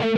Hello,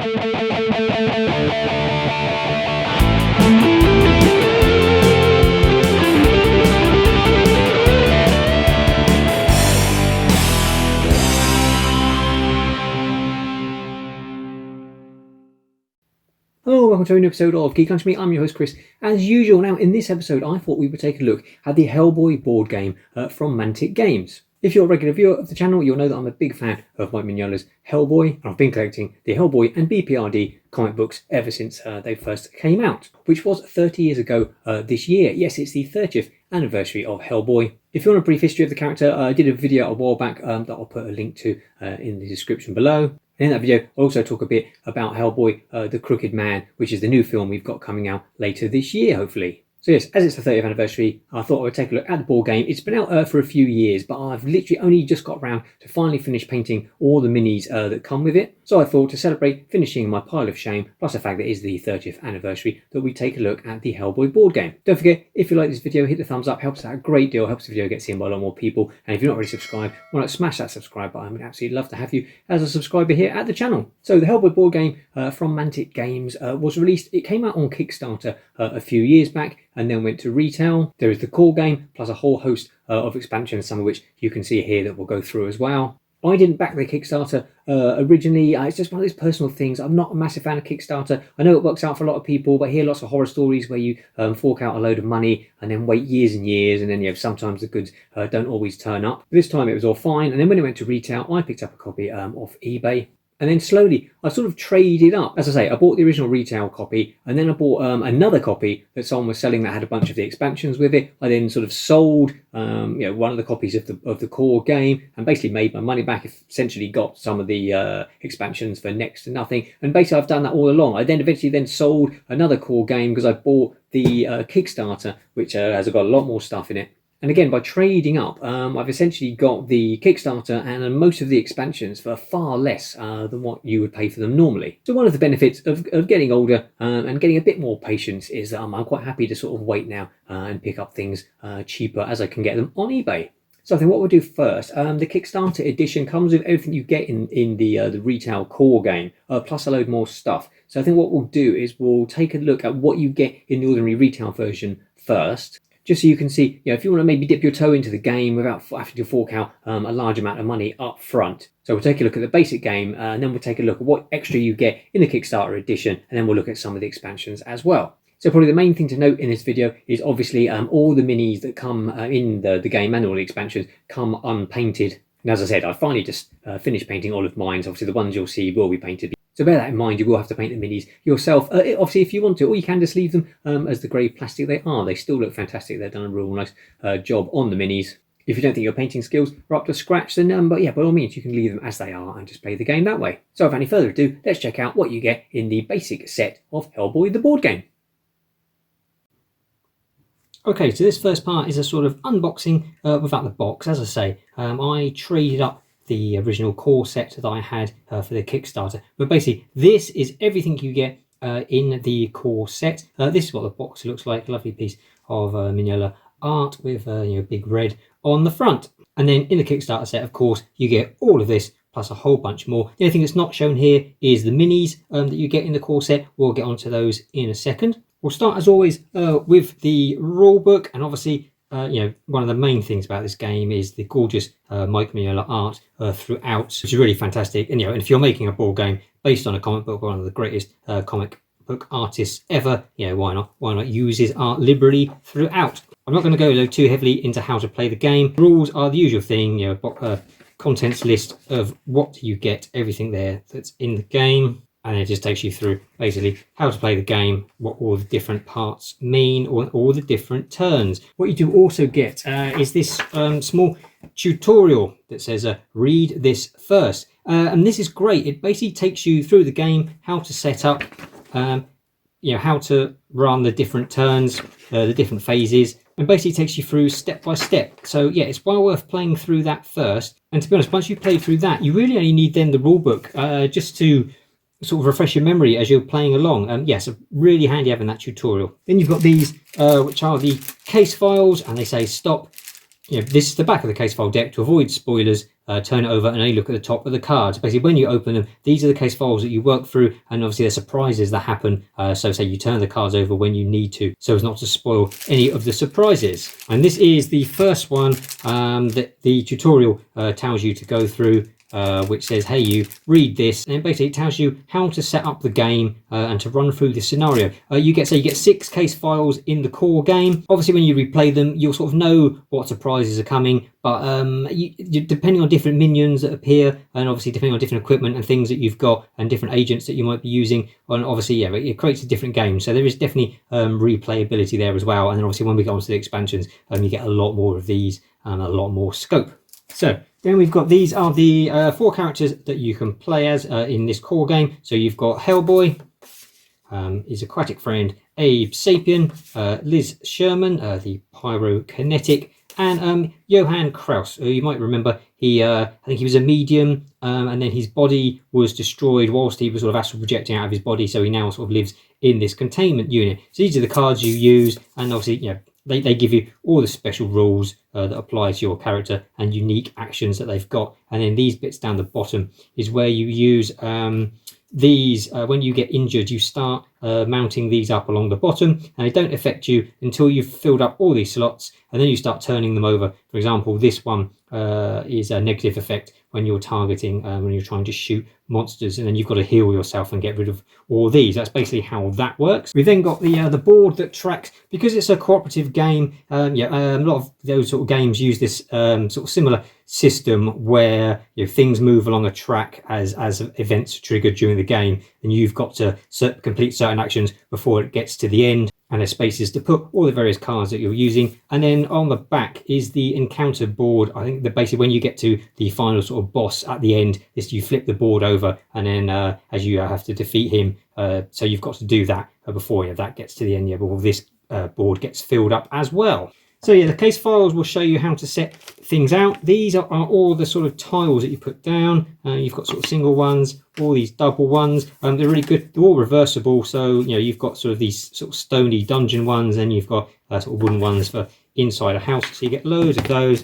welcome to a new episode of Geek Country. I'm your host Chris. As usual, now in this episode I thought we would take a look at the Hellboy board game from Mantic Games. If you're a regular viewer of the channel, you'll know that I'm a big fan of Mike Mignola's Hellboy, and I've been collecting the Hellboy and BPRD comic books ever since they first came out, which was 30 years ago this year. Yes, it's the 30th anniversary of Hellboy. If you want a brief history of the character, I did a video a while back that I'll put a link to in the description below. In that video, I'll also talk a bit about Hellboy, The Crooked Man, which is the new film we've got coming out later this year, hopefully. So yes, as it's the 30th anniversary, I thought I would take a look at the board game. It's been out for a few years, but I've literally only just got around to finally finish painting all the minis that come with it. So I thought to celebrate finishing my pile of shame, plus the fact that it is the 30th anniversary, that we take a look at the Hellboy board game. Don't forget, if you like this video, hit the thumbs up, helps out a great deal, helps the video get seen by a lot more people. And if you're not already subscribed, why not smash that subscribe button? I'd absolutely love to have you as a subscriber here at the channel. So the Hellboy board game from Mantic Games was released. It came out on Kickstarter a few years back and then went to retail. There is the core game plus a whole host of expansions, some of which you can see here that we'll go through as well. I didn't back the Kickstarter originally. It's just one of those personal things. I'm not a massive fan of Kickstarter. I know it works out for a lot of people, but I hear lots of horror stories where you fork out a load of money and then wait years and years, and then sometimes the goods don't always turn up. This time it was all fine, and then when it went to retail, I picked up a copy off eBay. And then slowly, I sort of traded up. As I say, I bought the original retail copy, and then I bought another copy that someone was selling that had a bunch of the expansions with it. I then sort of sold, one of the copies of the core game, and basically made my money back. Essentially, got some of the expansions for next to nothing. And basically, I've done that all along. I then eventually sold another core game because I bought the Kickstarter, which has got a lot more stuff in it. And again, by trading up, I've essentially got the Kickstarter and most of the expansions for far less than what you would pay for them normally. So one of the benefits of getting older and getting a bit more patience is that I'm quite happy to sort of wait now and pick up things cheaper as I can get them on eBay. So I think what we'll do first, the Kickstarter edition comes with everything you get in the retail core game, plus a load more stuff. So I think what we'll do is we'll take a look at what you get in the ordinary retail version first, just so you can see, if you want to maybe dip your toe into the game without having to fork out a large amount of money up front. So we'll take a look at the basic game, and then we'll take a look at what extra you get in the Kickstarter edition, and then we'll look at some of the expansions as well. So probably the main thing to note in this video is obviously all the minis that come in the game and all the expansions come unpainted. And as I said, I finally just finished painting all of mine, so obviously the ones you'll see will be painted. So bear that in mind, you will have to paint the minis yourself. Obviously, if you want to, or you can just leave them as the grey plastic they are. They still look fantastic. They've done a real nice job on the minis. If you don't think your painting skills are up to scratch, then by all means, you can leave them as they are and just play the game that way. So without any further ado, let's check out what you get in the basic set of Hellboy the board game. Okay, so this first part is a sort of unboxing without the box. As I say, I traded up the original core set that I had for the Kickstarter. But basically, this is everything you get in the core set. This is what the box looks like. Lovely piece of Mignola art with big red on the front. And then in the Kickstarter set, of course, you get all of this plus a whole bunch more. The only thing that's not shown here is the minis that you get in the core set. We'll get onto those in a second. We'll start, as always, with the rule book, and obviously one of the main things about this game is the gorgeous Mike Mignola art throughout, which is really fantastic. And and if you're making a board game based on a comic book, one of the greatest comic book artists ever, why not use his art liberally throughout? I'm not going to go too heavily into how to play the game. Rules are the usual thing, contents list of what you get, everything there that's in the game. And it just takes you through basically how to play the game, what all the different parts mean, or all the different turns. What you do also get is this small tutorial that says read this first. And this is great. It basically takes you through the game, how to set up, how to run the different turns, the different phases, and basically takes you through step by step. So yeah, it's well worth playing through that first. And to be honest, once you play through that, you really only need then the rule book just to sort of refresh your memory as you're playing along. So really handy having that tutorial. Then you've got these, which are the case files, and they say stop. This is the back of the case file deck to avoid spoilers. turn it over and only look at the top of the cards. Basically, when you open them, these are the case files that you work through, and obviously there's surprises that happen. So say you turn the cards over when you need to, so as not to spoil any of the surprises. And this is the first one that the tutorial tells you to go through, which says, hey, you read this, and basically it tells you how to set up the game and to run through the scenario. You get 6 case files in the core game. Obviously, when you replay them, you'll sort of know what surprises are coming, but depending on different minions that appear, and obviously depending on different equipment and things that you've got, and different agents that you might be using, and obviously, yeah, it creates a different game. So there is definitely replayability there as well. And then obviously when we go on to the expansions, you get a lot more of these and a lot more scope. So then we've got, these are the 4 characters that you can play as in this core game. So you've got Hellboy, his aquatic friend Abe Sapien, Liz Sherman, the pyrokinetic, and Johann Kraus, who you might remember. I think he was a medium, and then his body was destroyed whilst he was sort of astral projecting out of his body, so he now sort of lives in this containment unit. So these are the cards you use, and obviously, they give you all the special rules that apply to your character and unique actions that they've got. And then these bits down the bottom is where you use these. When you get injured, you start mounting these up along the bottom, and they don't affect you until you've filled up all these slots, and then you start turning them over. For example, this one is a negative effect when you're targeting, when you're trying to shoot monsters, and then you've got to heal yourself and get rid of all these. That's basically how that works. We've then got the board that tracks, because it's a cooperative game. A lot of those sort of games use this sort of similar system where things move along a track as events are triggered during the game, and you've got to complete certain actions before it gets to the end. And there's spaces to put all the various cards that you're using. And then on the back is the encounter board. I think that basically when you get to the final sort of boss at the end, you flip the board over, and then as you have to defeat him, so you've got to do that before that gets to the end. But this board gets filled up as well. So the case files will show you how to set things out. These are all the sort of tiles that you put down. You've got sort of single ones, all these double ones. They're really good. They're all reversible. So you've got sort of these sort of stony dungeon ones, and you've got sort of wooden ones for inside a house. So you get loads of those.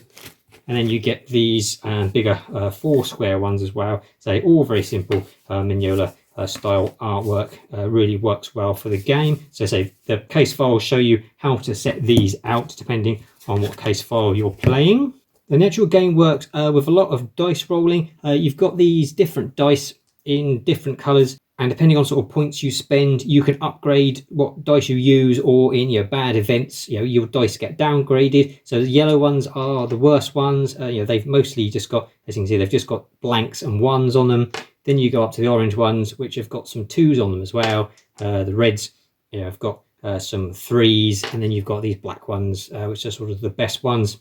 And then you get these bigger 4 square ones as well. So all very simple Mignola style artwork. Really works well for the game. So the case files show you how to set these out depending on what case file you're playing. The natural game works with a lot of dice rolling. You've got these different dice in different colors, and depending on sort of points you spend, you can upgrade what dice you use, or in your bad events, your dice get downgraded. So the yellow ones are the worst ones. They've mostly just got, as you can see, they've just got blanks and 1s on them. Then you go up to the orange ones, which have got some 2s on them as well. The reds, have got some 3s, and then you've got these black ones, which are sort of the best ones.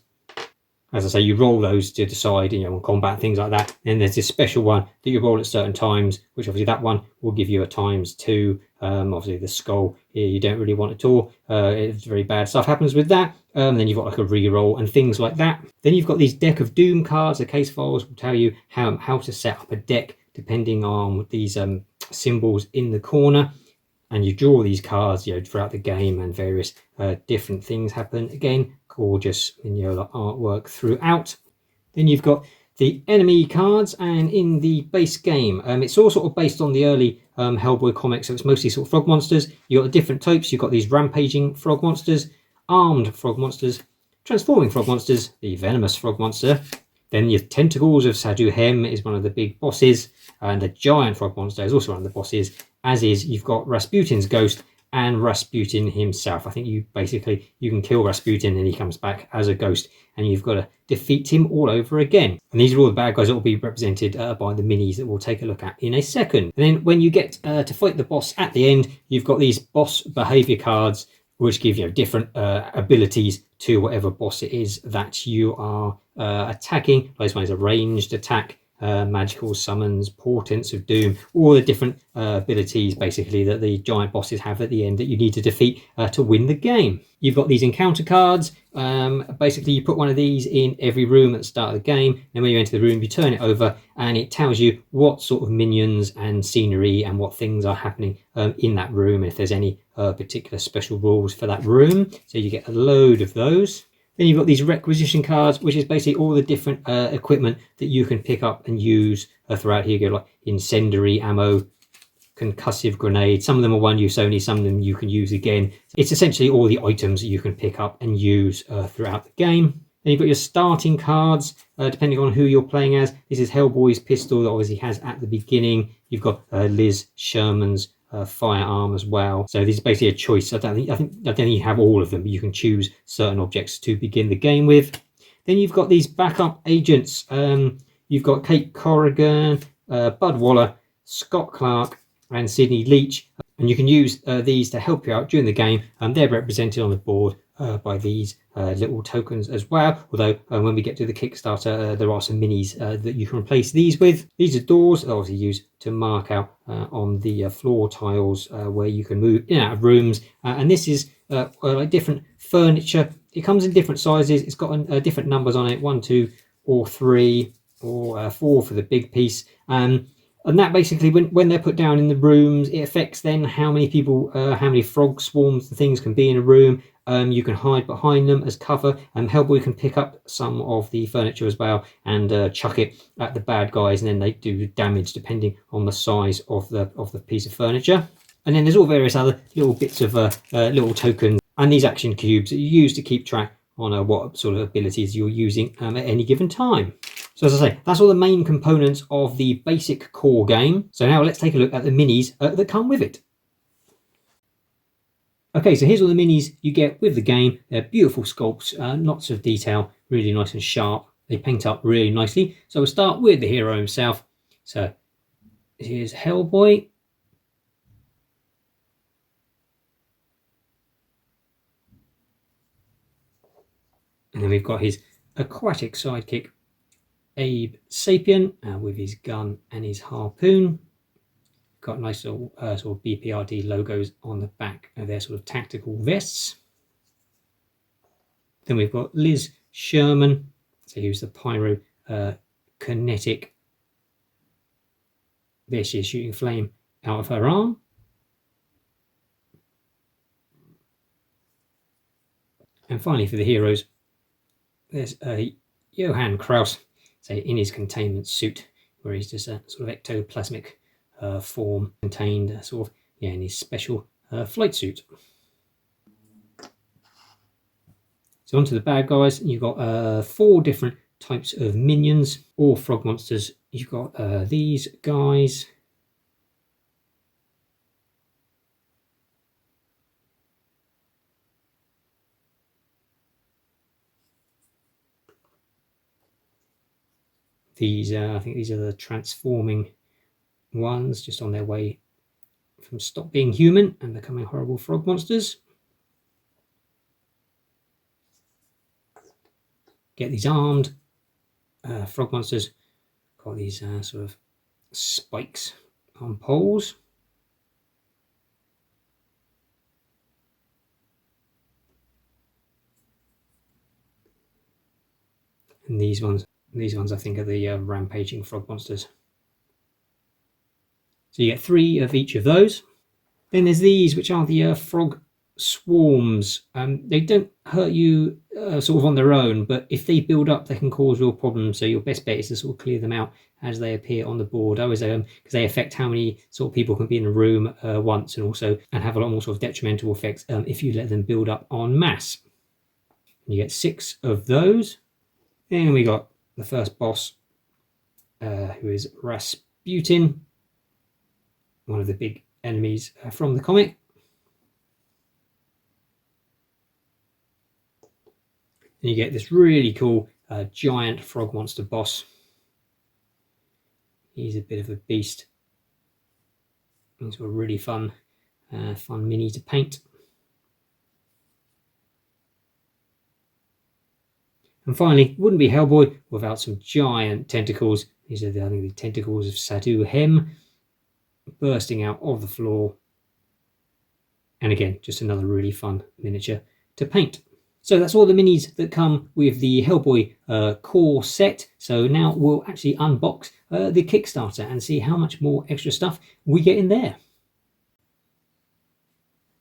As I say, you roll those to decide, on combat, things like that. And there's this special one that you roll at certain times, which obviously that one will give you a ×2. Obviously the skull here you don't really want at all. It's very bad stuff happens with that. Then you've got like a re-roll and things like that. Then you've got these deck of doom cards. The case files will tell you how to set up a deck depending on these symbols in the corner. And you draw these cards throughout the game, and various different things happen. Again, gorgeous Mignola artwork throughout. Then you've got the enemy cards, and in the base game, it's all sort of based on the early Hellboy comics, so it's mostly sort of frog monsters. You've got the different types. You've got these rampaging frog monsters, armed frog monsters, transforming frog monsters, the venomous frog monster. Then your tentacles of Saduhem is one of the big bosses, and the giant frog monster is also one of the bosses, as is you've got Rasputin's ghost and Rasputin himself. I think you can kill Rasputin and he comes back as a ghost, and you've got to defeat him all over again. And these are all the bad guys that will be represented by the minis that we'll take a look at in a second. And then when you get to fight the boss at the end, you've got these boss behavior cards, which give different abilities to whatever boss it is that you are attacking. This one is a ranged attack, magical summons, portents of doom, all the different abilities basically that the giant bosses have at the end that you need to defeat to win the game. You've got these encounter cards. Basically you put one of these in every room at the start of the game, and when you enter the room you turn it over, and it tells you what sort of minions and scenery and what things are happening in that room, if there's any particular special rules for that room. So you get a load of those. Then you've got these requisition cards, which is basically all the different equipment that you can pick up and use throughout here. You go like incendiary ammo, concussive grenade. Some of them are one use only, some of them you can use again. It's essentially all the items that you can pick up and use throughout the game. Then you've got your starting cards, depending on who you're playing as. This is Hellboy's pistol that obviously has at the beginning. You've got Liz Sherman's firearm as well. So this is basically a choice. I don't think you have all of them, but you can choose certain objects to begin the game with. Then you've got these backup agents. You've got Kate Corrigan, Bud Waller, Scott Clark, and Sydney Leach, and you can use these to help you out during the game. They're represented on the board by these little tokens as well, although when we get to the Kickstarter there are some minis that you can replace these with. These are doors that obviously used to mark out on the floor tiles where you can move in and out of rooms, and this is like different furniture. It comes in different sizes. It's got different numbers on it, 1, 2 or 3 or 4 for the big piece. And that basically, when they're put down in the rooms, it affects then how many people, how many frog swarms and things can be in a room. You can hide behind them as cover. Hellboy can pick up some of the furniture as well and chuck it at the bad guys, and then they do damage depending on the size of the piece of furniture. And then there's all various other little bits of little tokens and these action cubes that you use to keep track on what sort of abilities you're using at any given time. So as I say, that's all the main components of the basic core game. So now let's take a look at the minis that come with it. Okay, so here's all the minis you get with the game. They're beautiful sculpts, lots of detail, really nice and sharp. They paint up really nicely. So we'll start with the hero himself. So here's Hellboy. And then we've got his aquatic sidekick, Abe Sapien, with his gun and his harpoon. Got nice little sort of BPRD logos on the back of their sort of tactical vests. Then we've got Liz Sherman, so who's the pyro kinetic. There she is shooting flame out of her arm. And finally for the heroes, there's Johann Kraus, so in his containment suit, where he's just a sort of ectoplasmic form contained sort of in his special flight suit. So onto the bad guys. You've got 4 different types of minions or frog monsters. You've got these guys. These I think these are the transforming ones, just on their way from stop being human and becoming horrible frog monsters. Get these armed frog monsters. Got these sort of spikes on poles. And these ones I think are the rampaging frog monsters. So you get 3 of each of those. Then there's these, which are the frog swarms. They don't hurt you sort of on their own, but if they build up, they can cause real problems. So your best bet is to sort of clear them out as they appear on the board. Always because they affect how many sort of people can be in a room once, and have a lot more sort of detrimental effects if you let them build up en masse. You get 6 of those. Then we got the first boss, who is Rasputin, one of the big enemies from the comic. And you get this really cool giant frog monster boss. He's a bit of a beast. He's a really fun mini to paint. And finally, wouldn't be Hellboy without some giant tentacles. These are I think the tentacles of Sadu Hem, bursting out of the floor. And again, just another really fun miniature to paint. So that's all the minis that come with the Hellboy core set. So now we'll actually unbox the Kickstarter and see how much more extra stuff we get in there.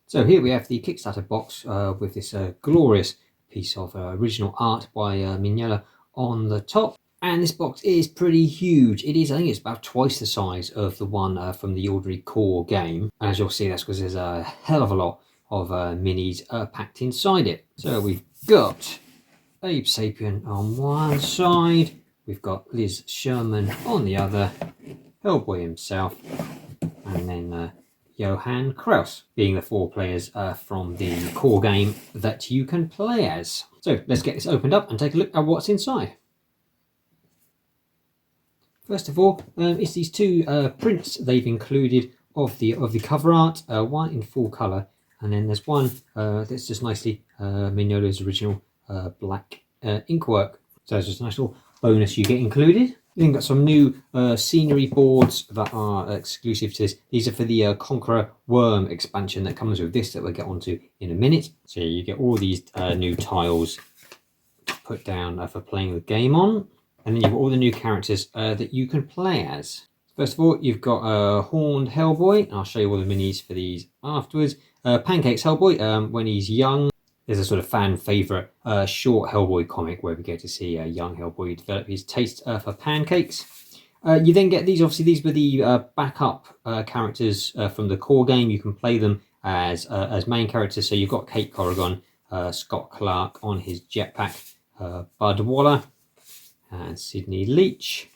So here we have the Kickstarter box with this glorious piece of original art by Mignola on the top. And this box is pretty huge. It is, I think it's about twice the size of the one from the ordinary core game. And as you'll see, that's because there's a hell of a lot of minis packed inside it. So we've got Abe Sapien on one side, we've got Liz Sherman on the other, Hellboy himself, and then Johann Kraus, being the 4 players from the core game that you can play as. So let's get this opened up and take a look at what's inside. First of all, it's these 2 prints they've included of the cover art, one in full colour, and then there's one that's just nicely Mignola's original black inkwork. So it's just a nice little bonus you get included. Then got some new scenery boards that are exclusive to this. These are for the Conqueror Worm expansion that comes with this that we'll get onto in a minute. So you get all these new tiles to put down for playing the game on. And then you've got all the new characters that you can play as. First of all, you've got Horned Hellboy. I'll show you all the minis for these afterwards. Pancakes Hellboy, when he's young. There's a sort of fan favourite short Hellboy comic where we get to see a young Hellboy develop his taste for pancakes. You then get these, obviously these were the backup characters from the core game. You can play them as main characters. So you've got Kate Corrigan, Scott Clark on his jetpack, Bud Waller, and Sidney Leach.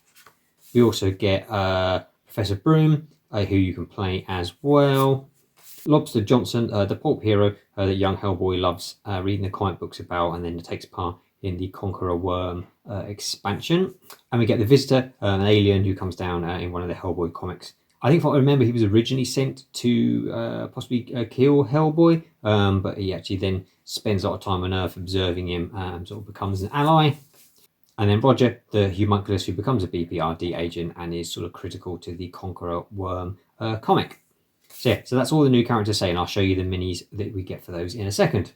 We also get Professor Broom, who you can play as well. Lobster Johnson, the pulp hero that young Hellboy loves reading the comic books about, and then takes part in the Conqueror Worm expansion. And we get the Visitor, an alien who comes down in one of the Hellboy comics. I think if I remember, he was originally sent to possibly kill Hellboy, but he actually then spends a lot of time on Earth observing him and sort of becomes an ally. And then Roger, the homunculus, who becomes a BPRD agent and is sort of critical to the Conqueror Worm comic. So yeah, so that's all the new characters say, and I'll show you the minis that we get for those in a second.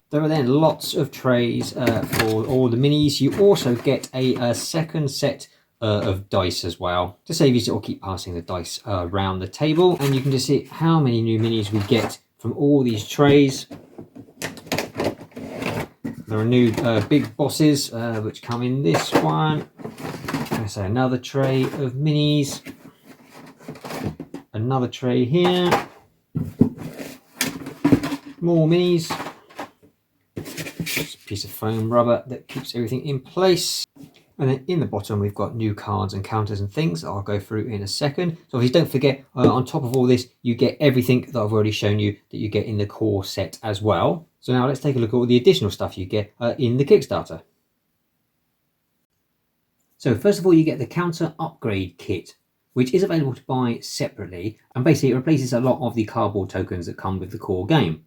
There are then lots of trays for all the minis. You also get a second set of dice as well, to save you to keep passing the dice around the table. And you can just see how many new minis we get from all these trays. There are new big bosses which come in this one. So another tray of minis. Another tray here. More minis. Just a piece of foam rubber that keeps everything in place. And then in the bottom we've got new cards and counters and things that I'll go through in a second. So please don't forget, on top of all this, you get everything that I've already shown you that you get in the core set as well. So now let's take a look at all the additional stuff you get in the Kickstarter. So first of all, you get the counter upgrade kit, which is available to buy separately, and basically it replaces a lot of the cardboard tokens that come with the core game.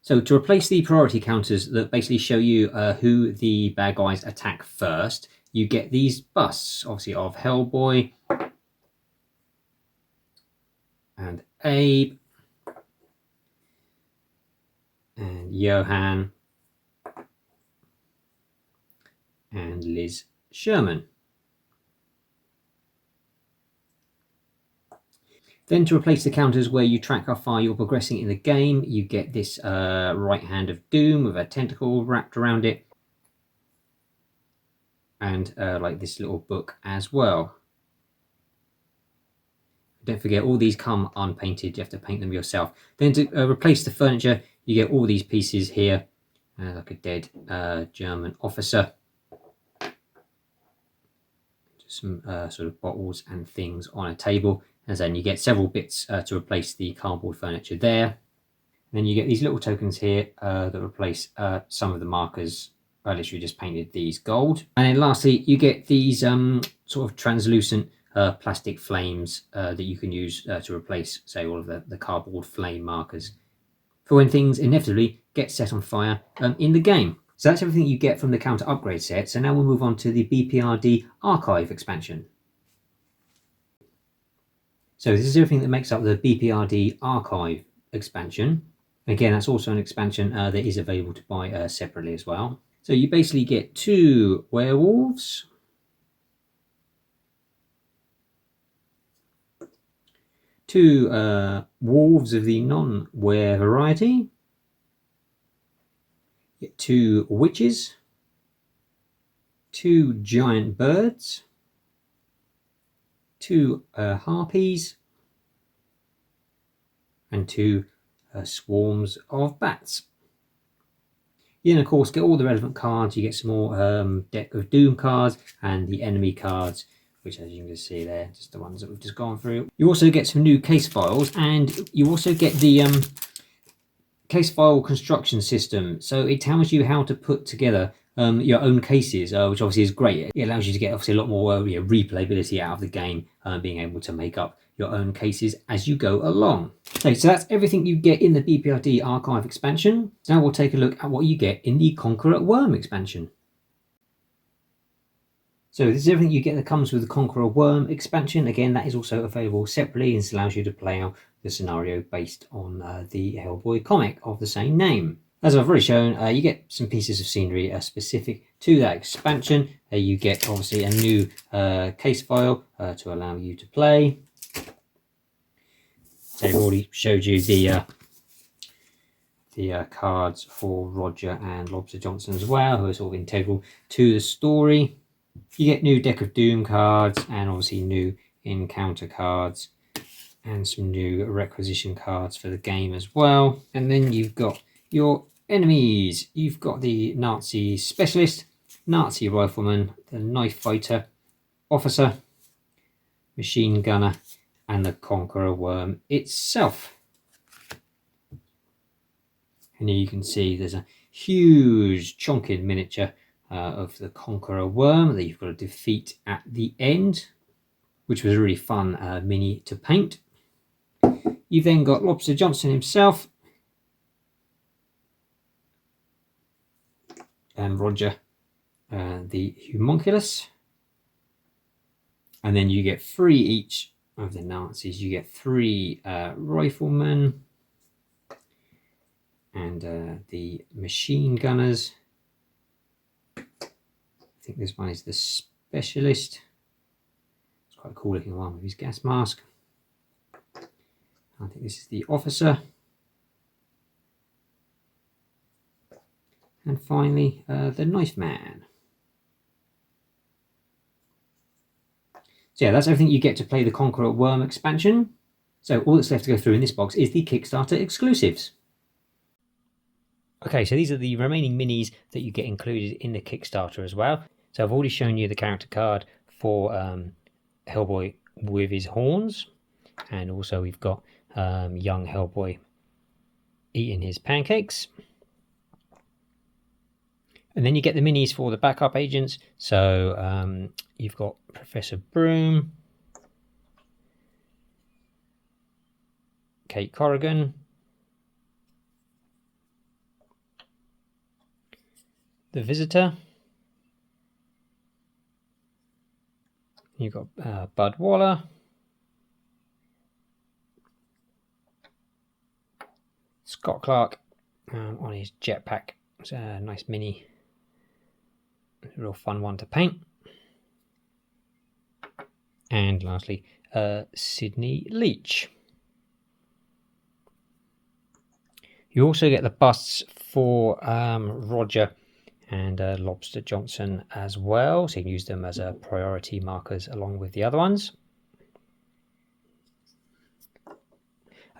So to replace the priority counters that basically show you who the bad guys attack first, you get these busts, obviously of Hellboy and Abe and Johann and Liz Sherman. Then to replace the counters where you track how far you're progressing in the game, you get this right hand of doom with a tentacle wrapped around it. And like this little book as well. Don't forget, all these come unpainted. You have to paint them yourself. Then to replace the furniture, you get all these pieces here, like a dead German officer. Just some sort of bottles and things on a table. And then you get several bits to replace the cardboard furniture there. Then you get these little tokens here that replace some of the markers. I literally just painted these gold. And then lastly, you get these sort of translucent plastic flames that you can use to replace, say, all of the cardboard flame markers for when things inevitably get set on fire in the game. So that's everything you get from the counter upgrade set. So now we'll move on to the BPRD archive expansion. So this is everything that makes up the BPRD archive expansion. Again, that's also an expansion that is available to buy separately as well. So you basically get 2 werewolves, 2 wolves of the non-were variety, You get 2 witches, 2 giant birds, 2 harpies, and 2 swarms of bats. You then, of course, get all the relevant cards. You get some more Deck of Doom cards and the enemy cards, which, as you can see there, just the ones that we've just gone through. You also get some new case files, and you also get the case file construction system. So it tells you how to put together your own cases, which obviously is great. It allows you to get obviously a lot more replayability out of the game, being able to make up your own cases as you go along. Okay, so that's everything you get in the BPRD archive expansion. So now we'll take a look at what you get in the Conqueror Worm expansion. So this is everything you get that comes with the Conqueror Worm expansion. Again, that is also available separately and allows you to play out the scenario based on the Hellboy comic of the same name. As I've already shown, you get some pieces of scenery specific to that expansion. You get obviously a new case file to allow you to play. So I've already showed you the cards for Roger and Lobster Johnson as well, who are sort of integral to the story. You get new Deck of Doom cards and obviously new encounter cards and some new requisition cards for the game as well. And then you've got your enemies. You've got the Nazi specialist, Nazi rifleman, the knife fighter, officer, machine gunner, and the Conqueror Worm itself. And here you can see there's a huge chonking miniature of the Conqueror Worm that you've got to defeat at the end, which was a really fun mini to paint. You've then got Lobster Johnson himself and Roger the Homunculus. And then you get 3 each of the Nazis. You get 3 riflemen and the machine gunners. I think this one is the specialist. It's quite a cool looking one with his gas mask. I think this is the officer. And finally, the knife man. So yeah, that's everything you get to play the Conqueror Worm expansion. So all that's left to go through in this box is the Kickstarter exclusives. Okay, so these are the remaining minis that you get included in the Kickstarter as well. So I've already shown you the character card for Hellboy with his horns. And also we've got young Hellboy eating his pancakes. And then you get the minis for the backup agents. So you've got Professor Broom, Kate Corrigan, the Visitor. You've got Bud Waller, Scott Clark on his jetpack. It's a nice mini, real fun one to paint. And lastly, Sidney Leach. You also get the busts for Roger and Lobster Johnson as well, so you can use them as priority markers along with the other ones.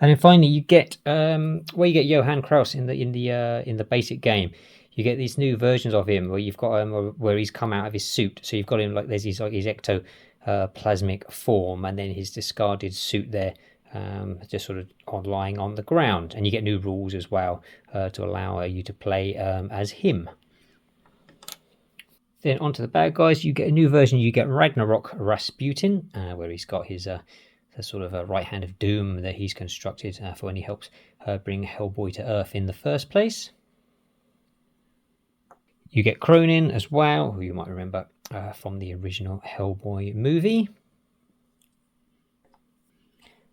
And then finally, you get you get Johann Kraus in the basic game. You get these new versions of him where you've got where he's come out of his suit. So you've got him like there's his ectoplasmic form, and then his discarded suit there, just sort of lying on the ground. And you get new rules as well to allow you to play as him. Then onto the bad guys, you get a new version. You get Ragnarok Rasputin, where he's got his the sort of a right hand of doom that he's constructed for when he helps bring Hellboy to Earth in the first place. You get Cronin as well, who you might remember from the original Hellboy movie.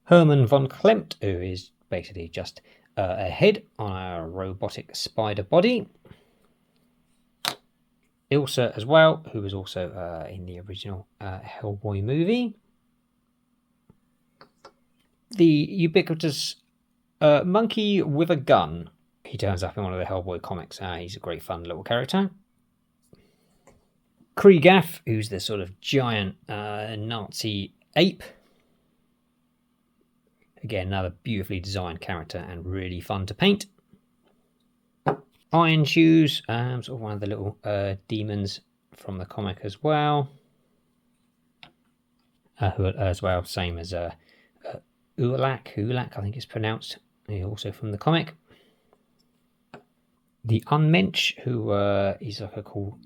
Herman von Klemt, who is basically just a head on a robotic spider body. Ilsa as well, who was also in the original Hellboy movie. The ubiquitous monkey with a gun. he turns up in one of the Hellboy comics. He's a great fun little character. Kriegaf, who's the sort of giant Nazi ape. Again, another beautifully designed character and really fun to paint. Iron Shoes, sort of one of the little demons from the comic as well. Who as well, same as Ulak, I think it's pronounced, also from the comic. The Unmensch, who is like a cool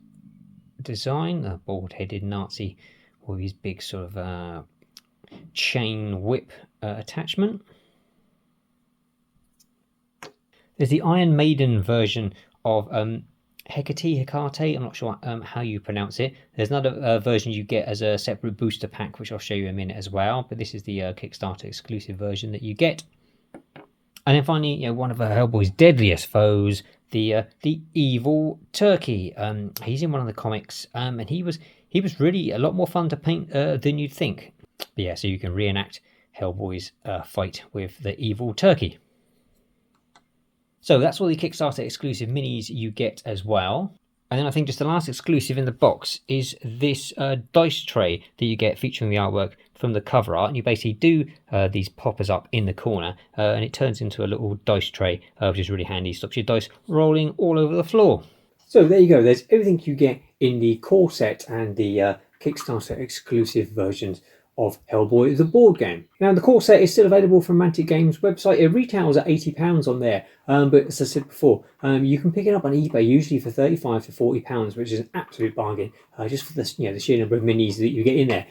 design, a bald-headed Nazi with his big sort of chain whip attachment. There's the Iron Maiden version of Hecate, I'm not sure how you pronounce it. There's another version you get as a separate booster pack, which I'll show you in a minute as well, but this is the Kickstarter exclusive version that you get. And then finally, one of Hellboy's deadliest foes, the evil turkey. He's in one of the comics, and he was really a lot more fun to paint than you'd think. But yeah, so you can reenact Hellboy's fight with the evil turkey. So that's all the Kickstarter exclusive minis you get as well. And then I think just the last exclusive in the box is this dice tray that you get featuring the artwork from the cover art. And you basically do these poppers up in the corner and it turns into a little dice tray, which is really handy. Stops your dice rolling all over the floor. So there you go. There's everything you get in the core set and the Kickstarter exclusive versions of Hellboy the board game. Now the core set is still available from Mantic Games website. It retails at £80 on there, but as I said before, you can pick it up on eBay usually for £35 to £40, which is an absolute bargain, just for the sheer number of minis that you get in there.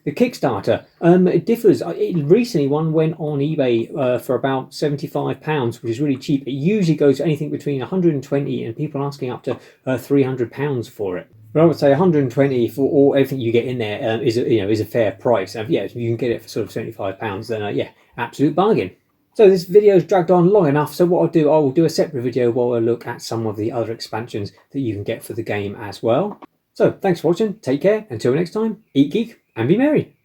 The Kickstarter, it differs. Recently one went on eBay for about £75, which is really cheap. It usually goes to anything between 120 and people asking up to £300 for it. But I would say 120 for everything you get in there is a fair price. Yeah, if you can get it for sort of £75, then yeah, absolute bargain. So this video's dragged on long enough. So what I'll do a separate video where I'll look at some of the other expansions that you can get for the game as well. So thanks for watching. Take care. Until next time, eat geek and be merry.